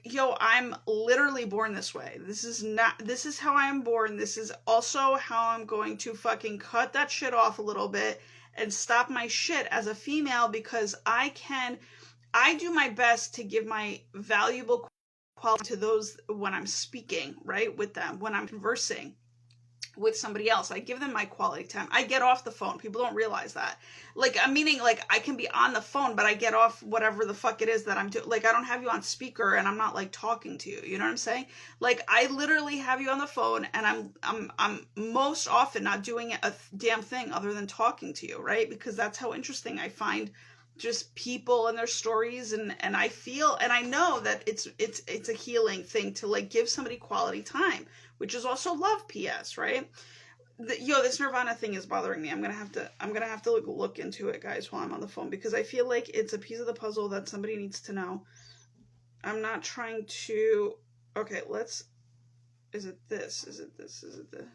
yo, I'm literally born this way. This is how I am born. This is also how I'm going to fucking cut that shit off a little bit and stop my shit as a female, because I do my best to give my valuable quality to those when I'm speaking, right, with them, when I'm conversing. with somebody else. I give them my quality time. I get off the phone. People don't realize that. Like, I'm meaning, like, I can be on the phone, but I get off whatever the fuck it is that I'm doing. Like, I don't have you on speaker and I'm not, like, talking to you. You know what I'm saying? Like, I literally have you on the phone and I'm most often not doing a damn thing other than talking to you, right? Because that's how interesting I find just people and their stories, and I feel, and I know that it's a healing thing to, like, give somebody quality time, which is also love. PS, right? This Nirvana thing is bothering me. I'm gonna have to look into it, guys, while I'm on the phone, because I feel like it's a piece of the puzzle that somebody needs to know. I'm not trying to. Okay, is it this? Is it this? Is it the?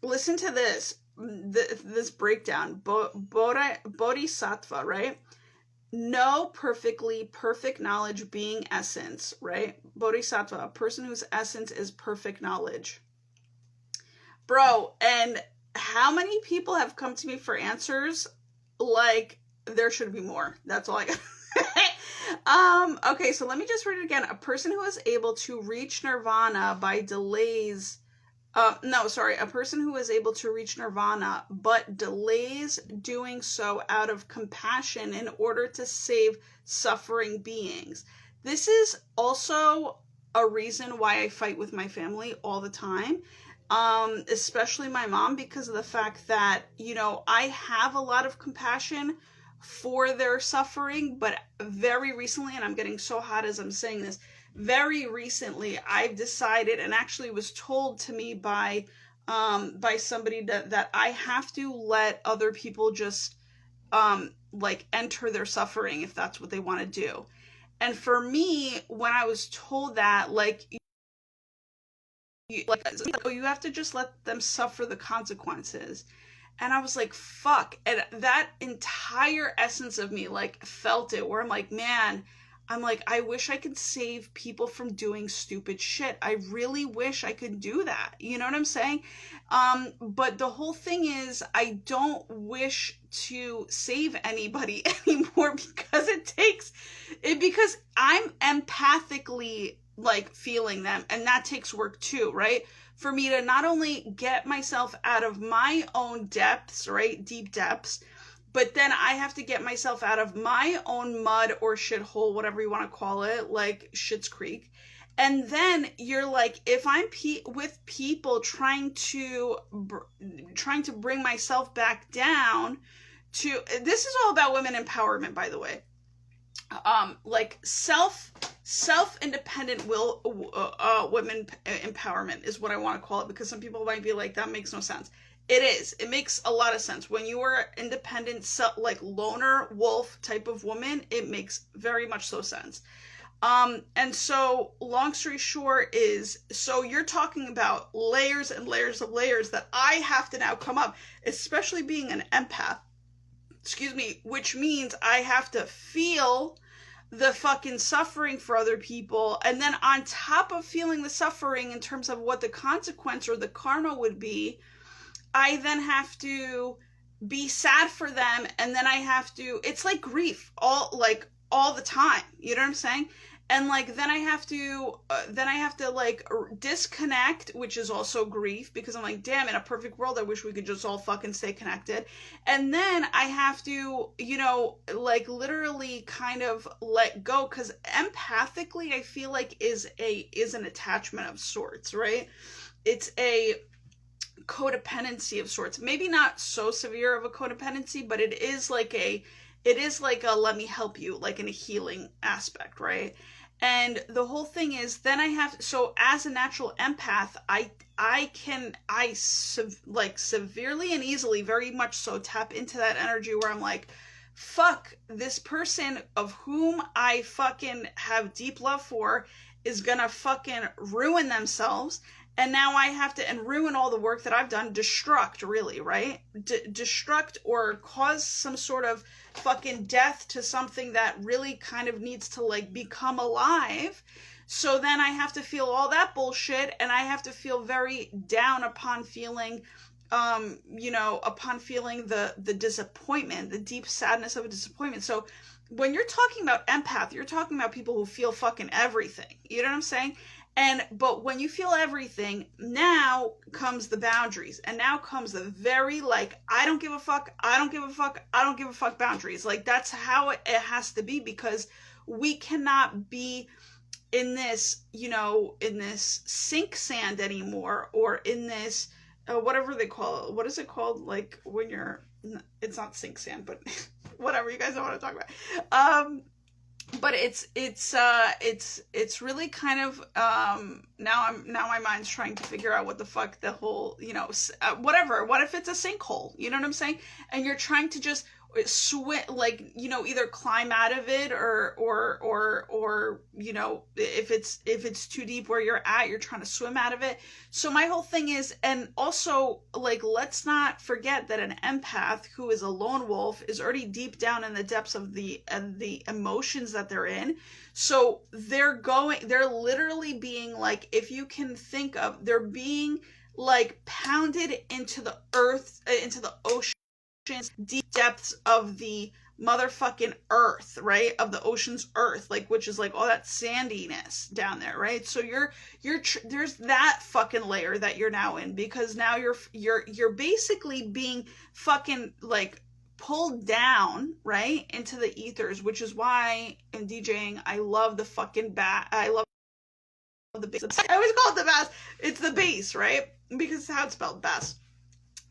Listen to this. This breakdown. Bodhisattva, right? No perfectly perfect knowledge being essence, right? Bodhisattva, a person whose essence is perfect knowledge. Bro, and how many people have come to me for answers? Like, there should be more. That's all I got. Okay, so let me just read it again. A person who is able to reach nirvana by delays. A person who is able to reach nirvana but delays doing so out of compassion in order to save suffering beings. This is also a reason why I fight with my family all the time, especially my mom, because of the fact that, I have a lot of compassion for their suffering, but very recently, and I'm getting so hot as I'm saying this, very recently I've decided, and actually was told to me by somebody that I have to let other people just like enter their suffering if that's what they want to do. And for me, when I was told that, you have to just let them suffer the consequences. And I was like, fuck. And that entire essence of me, like, felt it, where I'm like, man, I wish I could save people from doing stupid shit. I really wish I could do that. You know what I'm saying? But the whole thing is, I don't wish to save anybody anymore because I'm empathically, like, feeling them, and that takes work too, right? For me to not only get myself out of my own depths, right? Deep depths, but then I have to get myself out of my own mud or shithole, whatever you want to call it, like Schitt's Creek. And then you're like, if I'm with people trying to bring myself back down to, this is all about women empowerment, by the way. Like self-independent women empowerment is what I want to call it, because some people might be like, that makes no sense. It is. It makes a lot of sense. When you are independent, like loner wolf type of woman, it makes very much so sense. And so long story short is, so you're talking about layers and layers of layers that I have to now come up, especially being an empath, which means I have to feel the fucking suffering for other people. And then on top of feeling the suffering in terms of what the consequence or the karma would be, I then have to be sad for them, and then I have to, it's like grief all the time, you know what I'm saying? And like then I have to like disconnect, which is also grief, because I'm like, damn, in a perfect world I wish we could just all fucking stay connected. And then I have to, like literally kind of let go, because empathically I feel like is an attachment of sorts, right? It's a codependency of sorts. Maybe not so severe of a codependency, but it is like a let me help you, like in a healing aspect, right? And the whole thing is, then I have, so as a natural empath, like severely and easily, very much so, tap into that energy where I'm like, fuck, this person of whom I fucking have deep love for is gonna fucking ruin themselves. And now I have to, and ruin all the work that I've done, destruct, really, right? Destruct or cause some sort of fucking death to something that really kind of needs to like become alive. So then I have to feel all that bullshit, and I have to feel very down upon feeling, upon feeling the disappointment, the deep sadness of a disappointment. So when you're talking about empath, you're talking about people who feel fucking everything. You know what I'm saying? But when you feel everything, now comes the boundaries, and now comes the very, like, I don't give a fuck, I don't give a fuck, I don't give a fuck boundaries. Like, that's how it has to be, because we cannot be in this, you know, in this sink sand anymore, or in this, whatever they call it. What is it called? Like, when you're, it's not sink sand, but whatever, you guys know what I'm talking about. But it's really kind of, now my mind's trying to figure out what the fuck the whole, you know, whatever. What if it's a sinkhole? You know what I'm saying? And you're trying to just swim, like, you know, either climb out of it, or you know, if it's too deep where you're at, you're trying to swim out of it. So my whole thing is, and also, like, let's not forget that an empath who is a lone wolf is already deep down in the depths of the emotions that they're in. So they're literally being, like, if you can think of, they're being, like, pounded into the earth, into the ocean, deep depths of the motherfucking earth, right? Of the ocean's earth, like, which is like all that sandiness down there, right? So there's that fucking layer that you're now in, because now you're basically being fucking, like, pulled down, right, into the ethers, which is why in DJing I love the fucking I love the bass. I always call it the bass. It's the bass, right? Because it's how it's spelled, bass.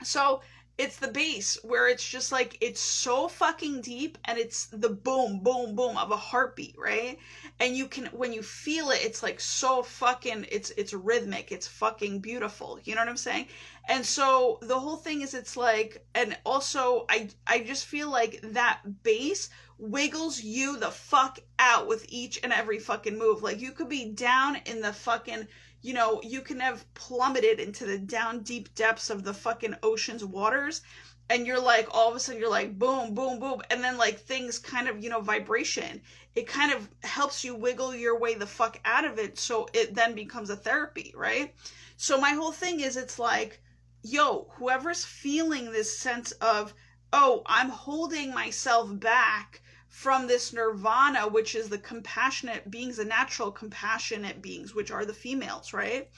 So it's the bass, where it's just like, it's so fucking deep, and it's the boom, boom, boom of a heartbeat, right? And you can, when you feel it, it's like so fucking, it's rhythmic, it's fucking beautiful. You know what I'm saying? And so the whole thing is, it's like, and also I just feel like that bass wiggles you the fuck out with each and every fucking move. Like, you could be down in the fucking, you know, you can have plummeted into the down deep depths of the fucking ocean's waters, and you're like, all of a sudden you're like, boom, boom, boom, and then, like, things kind of, you know, vibration, it kind of helps you wiggle your way the fuck out of it, so it then becomes a therapy, right? So my whole thing is, it's like, yo, whoever's feeling this sense of, oh, I'm holding myself back from this nirvana, which is the compassionate beings, the natural compassionate beings, which are the females, right?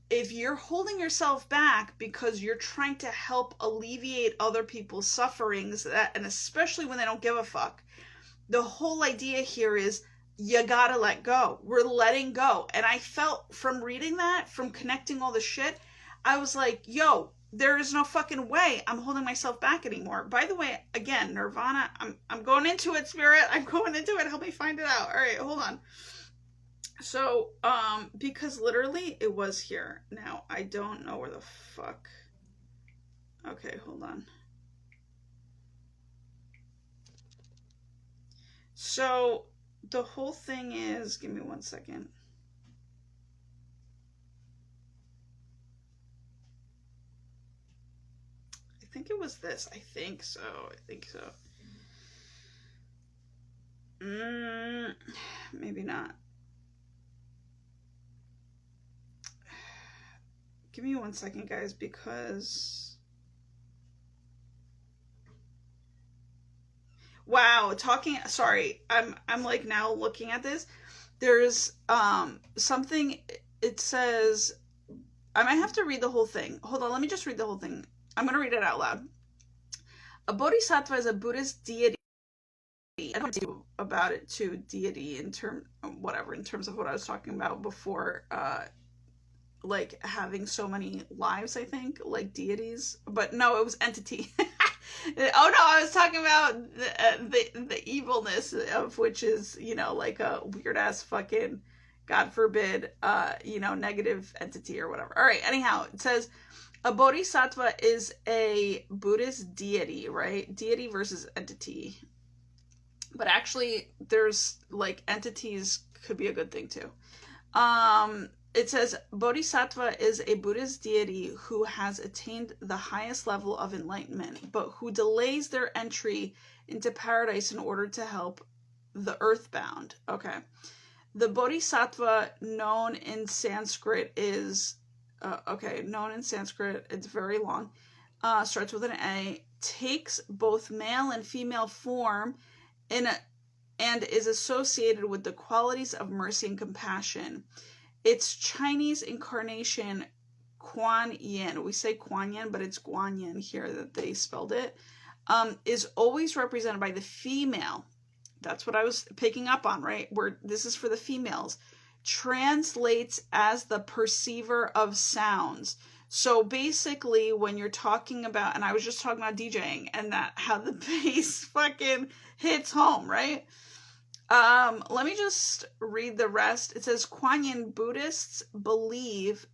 If you're holding yourself back because you're trying to help alleviate other people's sufferings, and especially when they don't give a fuck, the whole idea here is, you gotta let go. We're letting go. And I felt, from reading that, from connecting all the shit, I was like, yo, there is no fucking way I'm holding myself back anymore. By the way, again, nirvana, I'm going into it, spirit. I'm going into it. Help me find it out. All right, hold on. So, because literally it was here. Now, I don't know where the fuck. Okay, hold on. So, the whole thing is, give me 1 second. I think it was this. I think so. Maybe not. Give me 1 second, guys, because... Wow, sorry, I'm like now looking at this. There's something, it says, I might have to read the whole thing. Hold on, let me just read the whole thing. I'm going to read it out loud. A bodhisattva is a Buddhist deity. I don't know about it to deity in terms of what I was talking about before, like having so many lives, I think, like deities. But no, it was entity. Oh no, I was talking about the evilness of which is, you know, like a weird ass fucking, God forbid, you know, negative entity or whatever. All right, anyhow, it says a bodhisattva is a Buddhist deity, right? Deity versus entity. But actually, there's, like, entities could be a good thing too. It says bodhisattva is a Buddhist deity who has attained the highest level of enlightenment, but who delays their entry into paradise in order to help the earthbound. Okay. The bodhisattva known in Sanskrit is, known in Sanskrit, it's very long, starts with an A, takes both male and female form and is associated with the qualities of mercy and compassion. Its Chinese incarnation, Kuan Yin, we say Kuan Yin, but it's Guan Yin here that they spelled it, is always represented by the female. That's what I was picking up on, right? Where this is for the females. Translates as the perceiver of sounds. So basically, when you're talking about, and I was just talking about DJing and that how the bass fucking hits home, right? Let me just read the rest. It says Kuan Yin Buddhists believe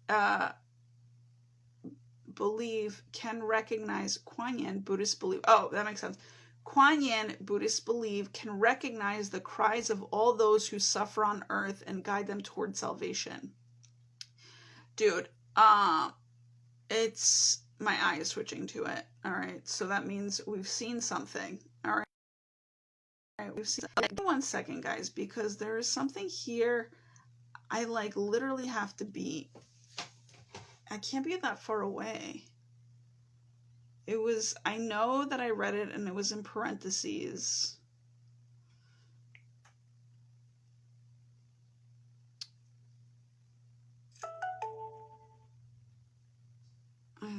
can recognize Kuan Yin Buddhists believe. Oh, that makes sense. Kuan Yin Buddhists believe can recognize the cries of all those who suffer on earth and guide them toward salvation. Dude, it's my eye is switching to it. All right, so that means we've seen something. All right, we've seen. One second, guys, because there is something here. I like literally have to be. I can't be that far away. It was. I know that I read it, and it was in parentheses.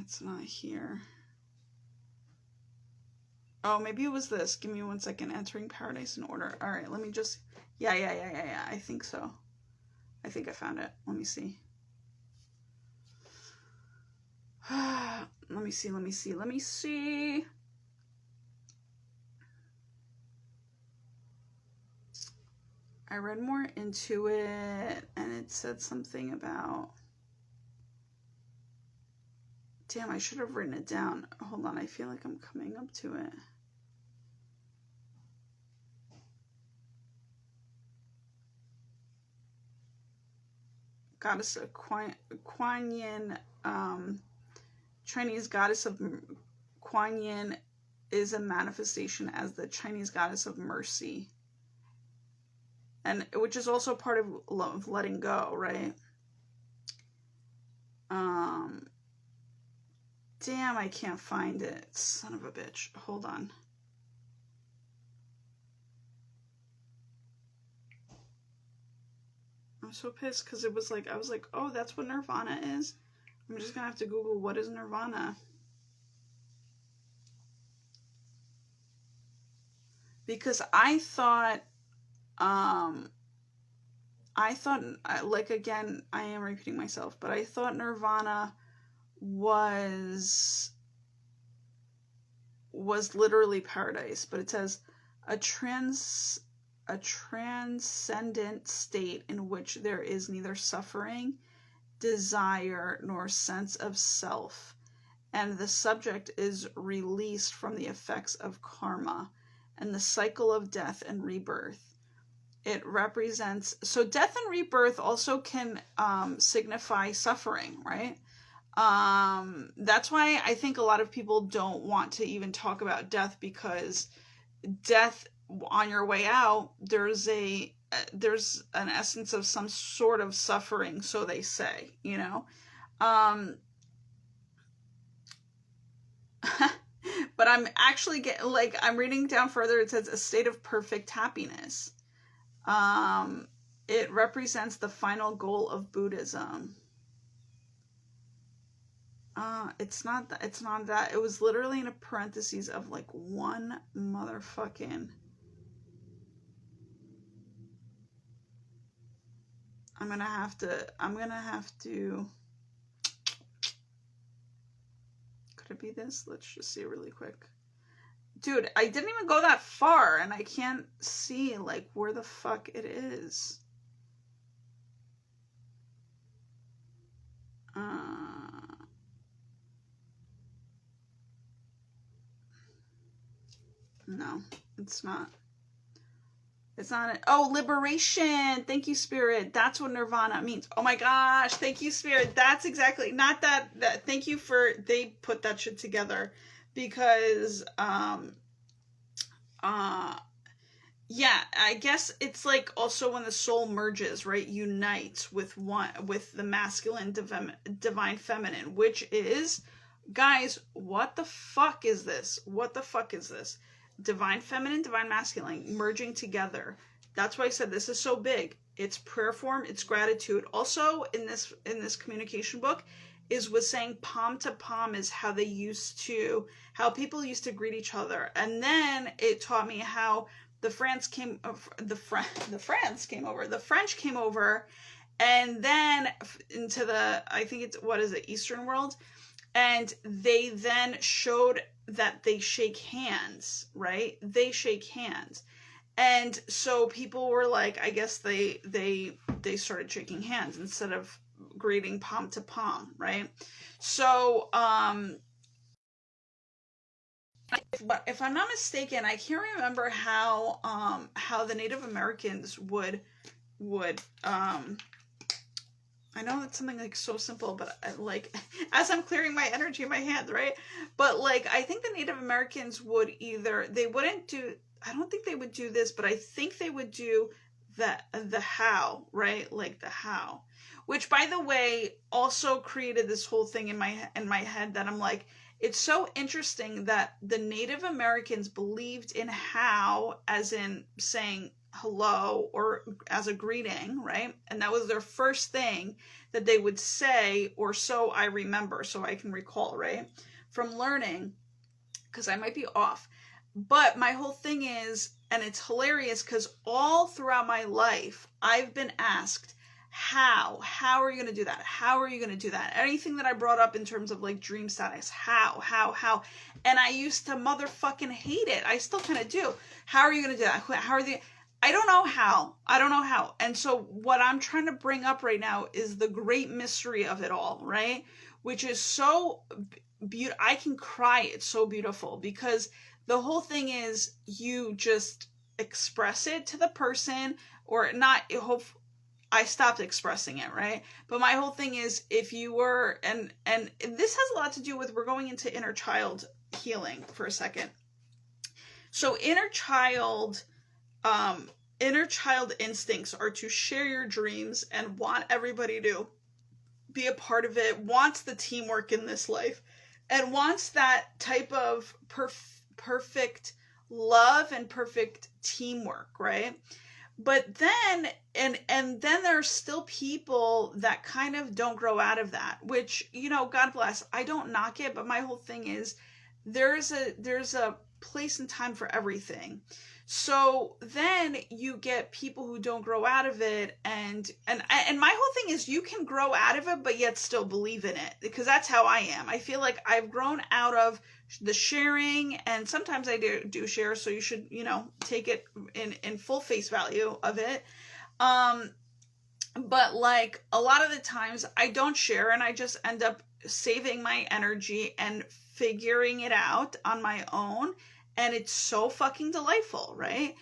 It's not here. Oh, maybe it was this. Give me 1 second. Entering paradise in order. All right, let me just. Yeah. I think so. I think I found it. Let me see. Let me see. I read more into it, and it said something about. Damn, I should have written it down. Hold on, I feel like I'm coming up to it. Goddess of Kuan Yin, Chinese goddess of Kuan Yin is a manifestation as the Chinese goddess of mercy. And which is also part of love, letting go, right? Damn, I can't find it. Son of a bitch. Hold on. I'm so pissed because it was like, I was like, oh, that's what Nirvana is? I'm just gonna have to Google what is Nirvana. Because I thought, like, again, I am repeating myself, but I thought Nirvana was literally paradise, but it says a transcendent state in which there is neither suffering, desire, nor sense of self, and the subject is released from the effects of karma and the cycle of death and rebirth. It represents, so death and rebirth also can signify suffering, right? That's why I think a lot of people don't want to even talk about death, because death, on your way out, there's an essence of some sort of suffering, so they say, you know. But I'm actually I'm reading down further. It says a state of perfect happiness. It represents the final goal of Buddhism. It's not that. It was literally in a parentheses of like one motherfucking. I'm gonna have to. Could it be this? Let's just see really quick. Dude, I didn't even go that far, and I can't see like where the fuck it is. No, it's not. It's not it. Oh, liberation. Thank you, Spirit. That's what Nirvana means. Oh my gosh. Thank you, Spirit. That's exactly, not that thank you for, they put that shit together, because, yeah, I guess it's like also when the soul merges, right? Unites with the masculine divine feminine, which is, guys, what the fuck is this? What the fuck is this? divine feminine, divine masculine, merging together. That's why I said this is so big. It's prayer form, it's gratitude. Also in this communication book was saying palm to palm is how people used to greet each other. And then it taught me how the French came over, and then into the, I think it's, what is it, Eastern world, and they then showed that they shake hands, right? They shake hands. And so people were like, I guess they started shaking hands instead of greeting palm to palm, right? So if I'm not mistaken, I can't remember how the Native Americans would I know that's something like so simple, but as I'm clearing my energy in my hands, right? But like, I think the Native Americans would I don't think they would do this, but I think they would do the how, right? Like the how, which by the way, also created this whole thing in my head that I'm like, it's so interesting that the Native Americans believed in how, as in saying hello or as a greeting, right? And that was their first thing that they would say, or so I remember, so I can recall, right? From learning, because I might be off. But my whole thing is, and it's hilarious because all throughout my life, I've been asked, how are you going to do that? How are you going to do that? Anything that I brought up in terms of like dream status, how? And I used to motherfucking hate it. I still kind of do. How are you going to do that? How are they? I don't know how. And so what I'm trying to bring up right now is the great mystery of it all, right? Which is so beautiful. I can cry. It's so beautiful because the whole thing is you just express it to the person, or not. I stopped expressing it, right? But my whole thing is, if you were, and this has a lot to do with, we're going into inner child healing for a second. So inner child instincts are to share your dreams and want everybody to be a part of it, wants the teamwork in this life, and wants that type of perfect love and perfect teamwork, right? But then, and then there's still people that kind of don't grow out of that, which, you know, God bless, I don't knock it, but my whole thing is there's a place and time for everything. So then you get people who don't grow out of it, and my whole thing is you can grow out of it, but yet still believe in it, because that's how I am. I feel like I've grown out of the sharing, and sometimes I do share, so you should, you know, take it in full face value of it. But like a lot of the times I don't share, and I just end up saving my energy and figuring it out on my own. And it's so fucking delightful, right?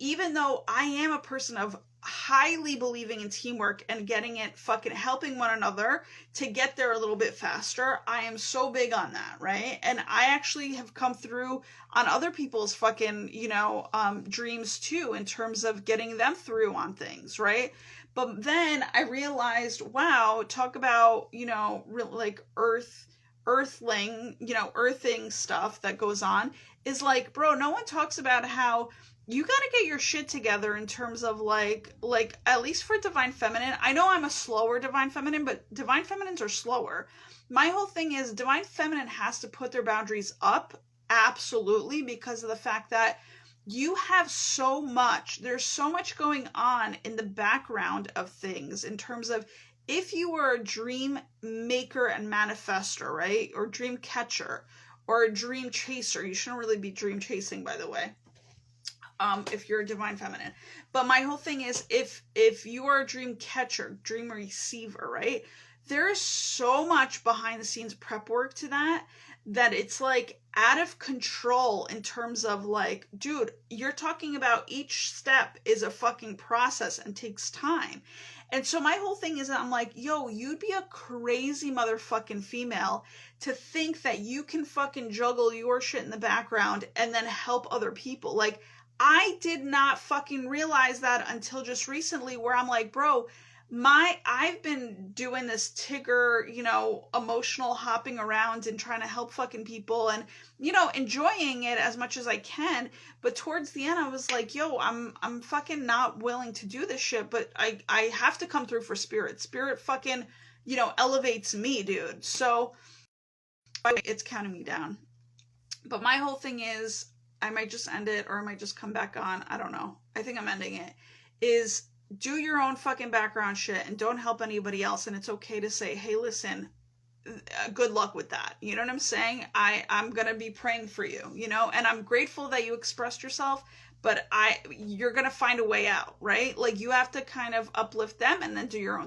Even though I am a person of highly believing in teamwork and getting it, fucking helping one another to get there a little bit faster, I am so big on that, right? And I actually have come through on other people's fucking, you know, dreams too, in terms of getting them through on things, right? But then I realized, wow, talk about, you know, like earthling, you know, earthing stuff that goes on, is like, bro, no one talks about how you got to get your shit together in terms of like at least for divine feminine. I know I'm a slower divine feminine, but divine feminines are slower. My whole thing is divine feminine has to put their boundaries up, absolutely, because of the fact that you have so much, there's so much going on in the background of things in terms of, if you were a dream maker and manifester, right? Or dream catcher or a dream chaser. You shouldn't really be dream chasing, by the way, if you're a divine feminine. But my whole thing is, if you are a dream catcher, dream receiver, right? There is so much behind the scenes prep work to that it's like out of control in terms of like, dude, you're talking about each step is a fucking process and takes time. And so my whole thing is that I'm like, yo, you'd be a crazy motherfucking female to think that you can fucking juggle your shit in the background and then help other people. Like, I did not fucking realize that until just recently, where I'm like, bro, I've been doing this Tigger, emotional hopping around and trying to help fucking people and, enjoying it as much as I can. But towards the end, I was like, yo, I'm fucking not willing to do this shit, but I have to come through for Spirit. Spirit fucking, elevates me, dude. So it's counting me down. But my whole thing is, I might just end it or I might just come back on. I don't know. I think I'm ending it. Is do your own fucking background shit and don't help anybody else. And it's okay to say, hey, listen, good luck with that. You know what I'm saying? I'm going to be praying for you, and I'm grateful that you expressed yourself, but you're going to find a way out, right? Like, you have to kind of uplift them and then do your own